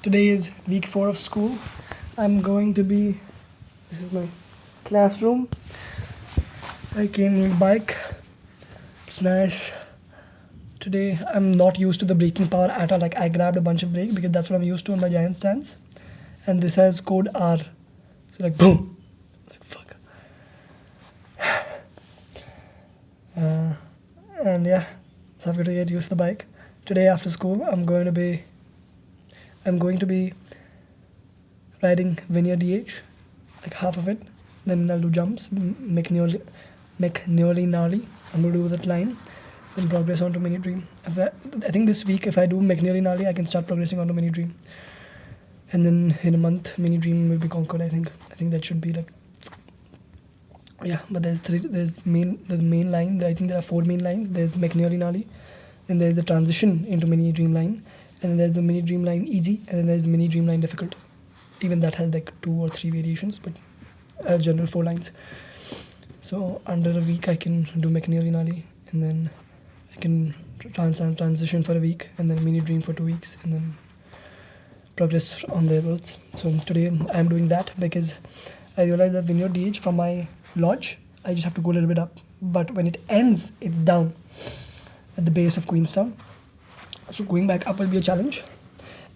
Today is week 4 of school. I'm going to be. This is my classroom. I came with bike. It's nice. Today I'm not used to the braking power at all. Like I grabbed a bunch of brake because that's what I'm used to on my giant stance. And this has code R. So like boom. Like fuck. And yeah, so I've got to get used to the bike. Today after school I'm going to be riding Vineyard DH, like half of it. Then I'll do jumps, McNeely Nolly. I'm going to do that line. Then progress on to Mini Dream. I think this week, if I do McNeely Nolly, I can start progressing on to Mini Dream. And then in a month, Mini Dream will be conquered. I think that should be like. Yeah, but there's the main line. I think there are 4 main lines. There's McNeely Nolly, then there's the transition into Mini Dream line, and then there's the Mini Dream line easy, and then there's Mini Dream line difficult. Even that has like 2 or 3 variations, but general 4 lines. So under a week I can do McNeely Nolly, and then I can transition for a week, and then Mini Dream for 2 weeks, and then progress on their roads. So today I'm doing that because I realized that Vineyard DH from my lodge, I just have to go a little bit up, but when it ends, it's down at the base of Queenstown. So going back up will be a challenge,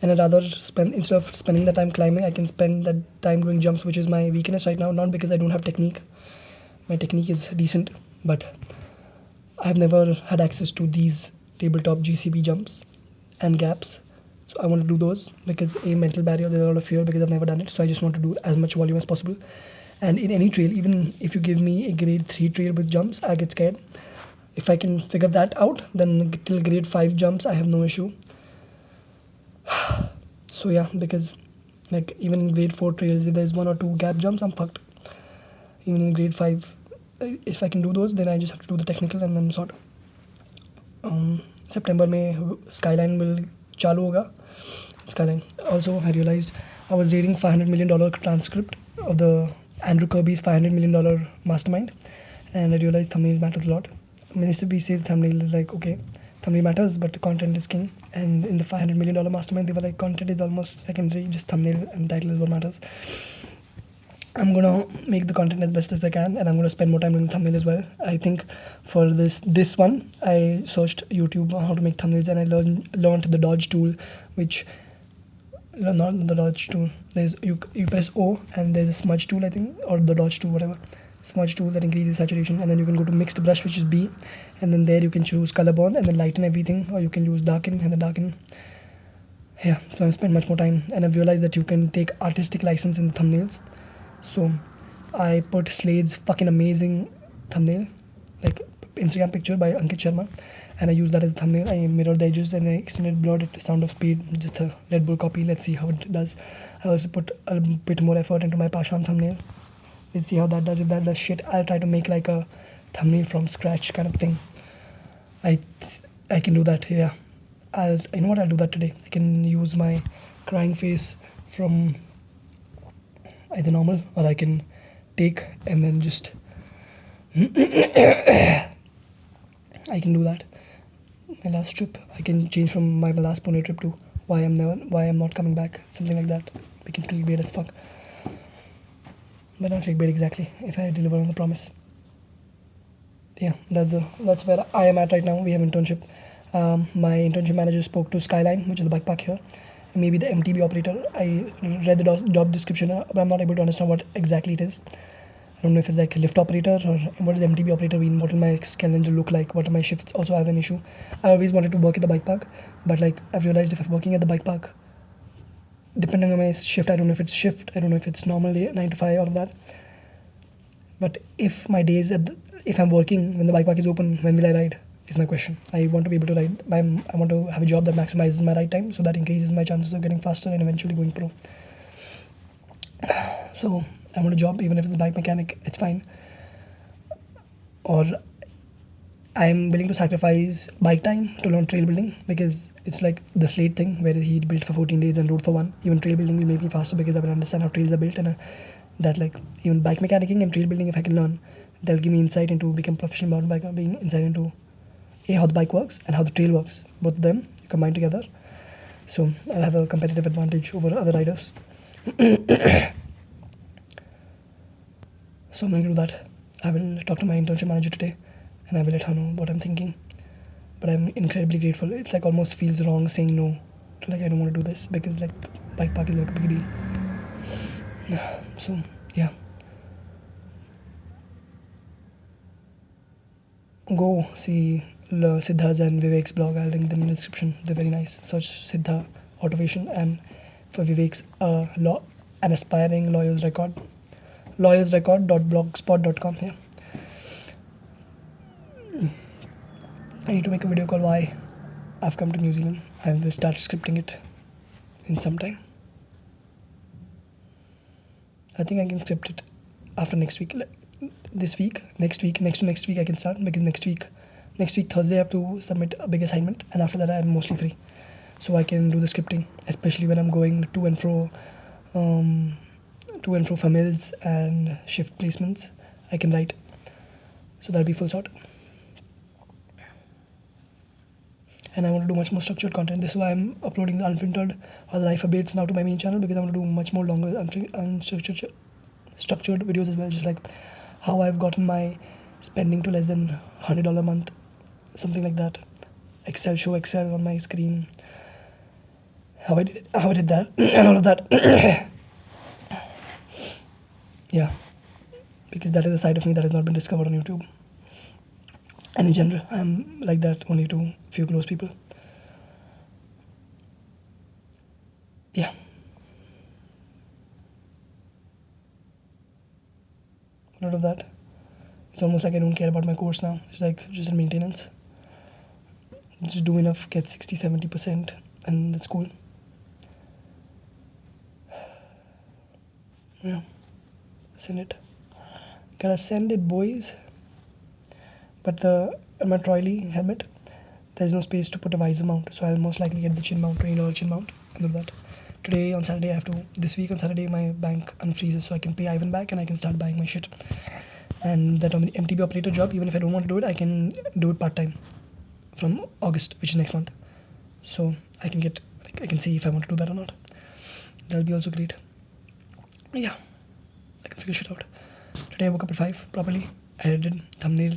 and I'd rather instead of spending the time climbing, I can spend that time doing jumps, which is my weakness right now. Not because I don't have technique. My technique is decent, but I've never had access to these tabletop GCB jumps and gaps. So I want to do those because a mental barrier, there's a lot of fear because I've never done it. So I just want to do as much volume as possible. And in any trail, even if you give me a grade 3 trail with jumps, I'll get scared. If I can figure that out, then till grade 5 jumps, I have no issue. So yeah, because like even in grade 4 trails, if there's 1 or 2 gap jumps, I'm fucked. Even in grade 5, if I can do those, then I just have to do the technical and then sort. September में Skyline will चालू होगा. Skyline. Also, I realized I was reading $500 million transcript of the Andrew Kirby's $500 million mastermind, and I realized thumbnail matters a lot. Mr. B says thumbnail is like, okay, thumbnail matters, but content is king. And in the $500 million mastermind, they were like, content is almost secondary, just thumbnail and title is what matters. I'm gonna make the content as best as I can, and I'm gonna spend more time doing thumbnail as well. I think for this one, I searched YouTube on how to make thumbnails, and I learned the dodge tool, which not the dodge tool. There's you press O and there's a smudge tool, I think, or the dodge tool, whatever. Smudge tool that increases saturation, and then you can go to mixed brush, which is B, and then there you can choose color burn and then lighten everything, or you can use darken and then darken. Yeah, so I've spent much more time, and I've realized that you can take artistic license in the thumbnails. So I put Slade's fucking amazing thumbnail, like Instagram picture by Ankit Sharma, and I used that as a thumbnail. I mirrored the edges and I extended blurred it to Sound of Speed, just a Red Bull copy. Let's see how it does. I also put a bit more effort into my Pashan thumbnail. Let's see how that does. If that does shit, I'll try to make like a thumbnail from scratch kind of thing. I can do that. Yeah, you know what, I'll do that today. I can use my crying face from either normal, or I can take and then just I can do that. My last trip, I can change from my last Pune trip to why I'm not coming back, something like that. We can clickbait as fuck, but not clickbait exactly if I deliver on the promise. Yeah, that's where I am at right now. We have internship. My internship manager spoke to Skyline, which is the bike park here, and maybe the MTB operator. I read the job description, but I'm not able to understand what exactly it is. I don't know if it's like a lift operator or what does MTB operator mean, what will my calendar look like, what are my shifts. Also, I have an issue. I always wanted to work at the bike park, but like I've realized if I'm working at the bike park, depending on my shift, I don't know if it's shift, I don't know if it's normal 9 to 5, all of that. But if my days if I'm working when the bike park is open, when will I ride is my question. I want to be able to ride. I want to have a job that maximizes my ride time, so that increases my chances of getting faster and eventually going pro. So I want a job, even if it's a bike mechanic, it's fine. Or I'm willing to sacrifice bike time to learn trail building, because it's like the Slade thing where he built for 14 days and rode for 1. Even trail building will make me faster because I will understand how trails are built, and that like even bike mechanicking and trail building, if I can learn, they'll give me insight into become professional mountain biker, being insight into how the bike works and how the trail works. Both of them you combine together. so I'll have a competitive advantage over other riders. So I'm going to do that. I will talk to my internship manager today and I will let her know what I'm thinking. But I'm incredibly grateful. It's like almost feels wrong saying no to like I don't want to do this because like bike park is like a big deal. So yeah. Go see Siddha's and Vivek's blog. I'll link them in the description. They're very nice. Search Siddha Automation and for Vivek's an aspiring lawyer's record. Lawyersrecord.blogspot.com. Yeah. I need to make a video called why I've come to New Zealand. I will start scripting it in some time. I think I can script it after next week. This week, next week I can start because next week Thursday I have to submit a big assignment and after that I'm mostly free. So I can do the scripting, especially when I'm going to and fro for mills and shift placements. I can write. So that'll be full sort. And I want to do much more structured content. This is why I'm uploading the unfiltered or the life updates now to my main channel because I want to do much more longer unstructured videos as well, just like how I've gotten my spending to less than $100 a month, something like that. Show Excel on my screen, how I did that and all of that. Yeah, because that is a side of me that has not been discovered on YouTube. And in general, I'm like that only to few close people. Yeah. A lot of that. It's almost like I don't care about my course now. It's like just a maintenance. Just do enough, get 60-70%, and that's cool. Yeah. Send it. Gotta send it, boys. But on my trolley helmet, there's no space to put a visor mount, so I'll most likely get the chin mount, $20 chin mount, and do that. Today on Saturday, this week on Saturday, my bank unfreezes, so I can pay Ivan back and I can start buying my shit. And that MTB operator job, even if I don't want to do it, I can do it part-time from August, which is next month. So I can see if I want to do that or not. That'll be also great. Yeah, I can figure shit out. Today I woke up at 5 properly. I edited thumbnail,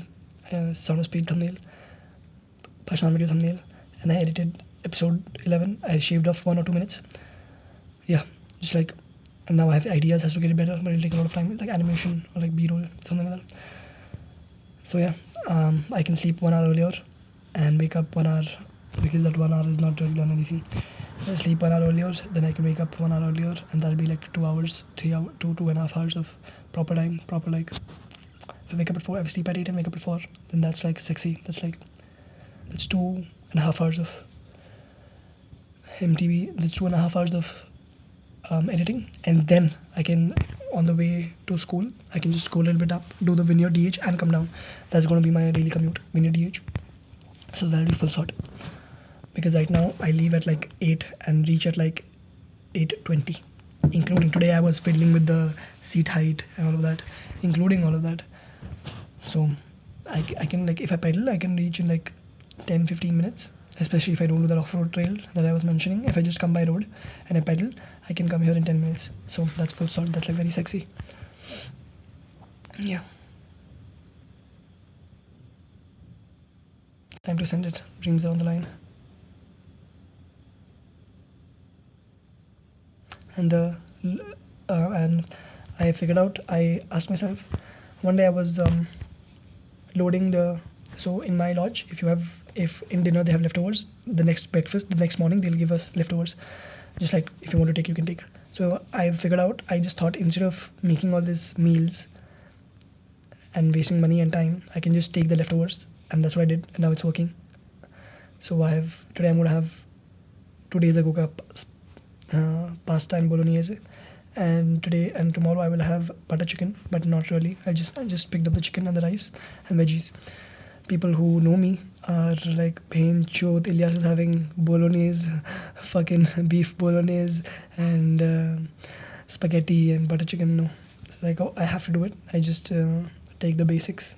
sound of speed thumbnail, Pashan video thumbnail, and I edited episode 11. I shaved off 1 or 2 minutes. Yeah, just like, and now I have ideas has to get it better, but it'll take a lot of time, like animation or like B-roll, something like that. So yeah, I can sleep 1 hour earlier and wake up 1 hour because that 1 hour is not really done anything. I sleep 1 hour earlier, then I can wake up 1 hour earlier, and that'll be like 2 hours, 2.5 hours of proper time, like. If I wake up at 4, I sleep at 8 and wake up at 4, then that's like sexy. That's 2.5 hours of MTV. That's 2.5 hours of editing, and then I can, on the way to school, I can just go a little bit up, do the Vineyard DH and come down. That's going to be my daily commute, Vineyard DH. So that'll be full sort. Because right now I leave at like 8 and reach at like 8:20. Including today I was fiddling with the seat height and all of that, including all of that. So I can, like, if I pedal, I can reach in like 10-15 minutes, especially if I don't do that off-road trail that I was mentioning. If I just come by road and I pedal, I can come here in 10 minutes. So that's full sort. That's like very sexy. Yeah. Time to send it. Dreams are on the line. And I figured out, I asked myself, one day I was loading so in my lodge, if in dinner they have leftovers, the next morning they'll give us leftovers, just like if you want to take, you can take. So I figured out, I just thought, instead of making all these meals and wasting money and time, I can just take the leftovers, and that's what I did, and now it's working. So today I'm going to have 2 days ago ka pasta and bolognese, and today and tomorrow I will have butter chicken, but not really. I just picked up the chicken and the rice and veggies. People who know me are like, Bhain Chod, Ilyas is having bolognese, fucking beef bolognese and spaghetti and butter chicken. No, it's like, oh, I have to do it. I just take the basics.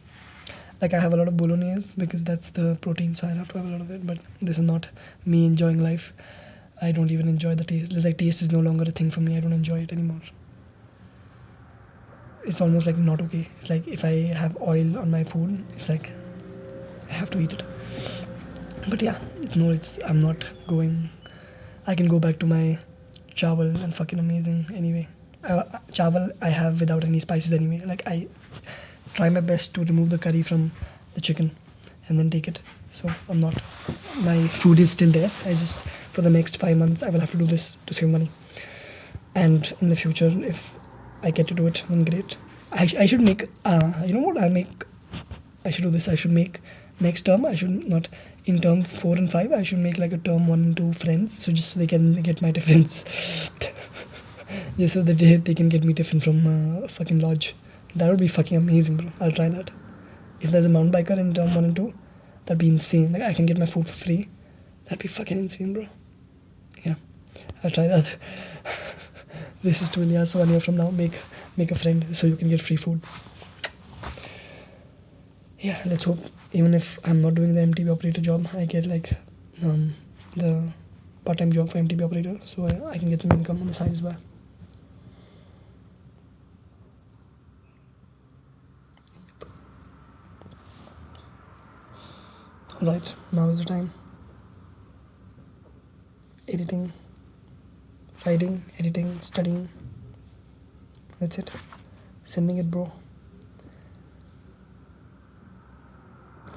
Like, I have a lot of bolognese because that's the protein, so I have to have a lot of it. But this is not me enjoying life. I don't even enjoy the taste. It's like taste is no longer a thing for me. I don't enjoy it anymore. It's almost like not okay. It's like if I have oil on my food, it's like I have to eat it. But yeah, no, I'm not going. I can go back to my chawal and fucking amazing anyway. Chawal I have without any spices anyway. Like I try my best to remove the curry from the chicken and then take it. So I'm not. My food is still there. I just for the next 5 months I will have to do this to save money. And in the future, if I get to do it, then great. I should make. You know what? I should do this. I should make next term. I should not in term 4 and 5. I should make like a term 1 and 2 friends. So just so they can get my tiffins. Just so that they can get me tiffin from fucking lodge. That would be fucking amazing, bro. I'll try that. If there's a mountain biker in term 1 and 2, that'd be insane. Like I can get my food for free. That'd be fucking insane, bro. Yeah, I'll try that. This is to Ilyas. So 1 year from now, make a friend so you can get free food. Yeah, let's hope. Even if I'm not doing the MTB operator job, I get like the part-time job for MTB operator, so I can get some income on the side as well. Alright, now is the time. Editing, writing, editing, studying. That's it. Sending it, bro.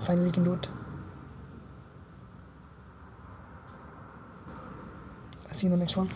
Finally can do it. I'll see you in the next one.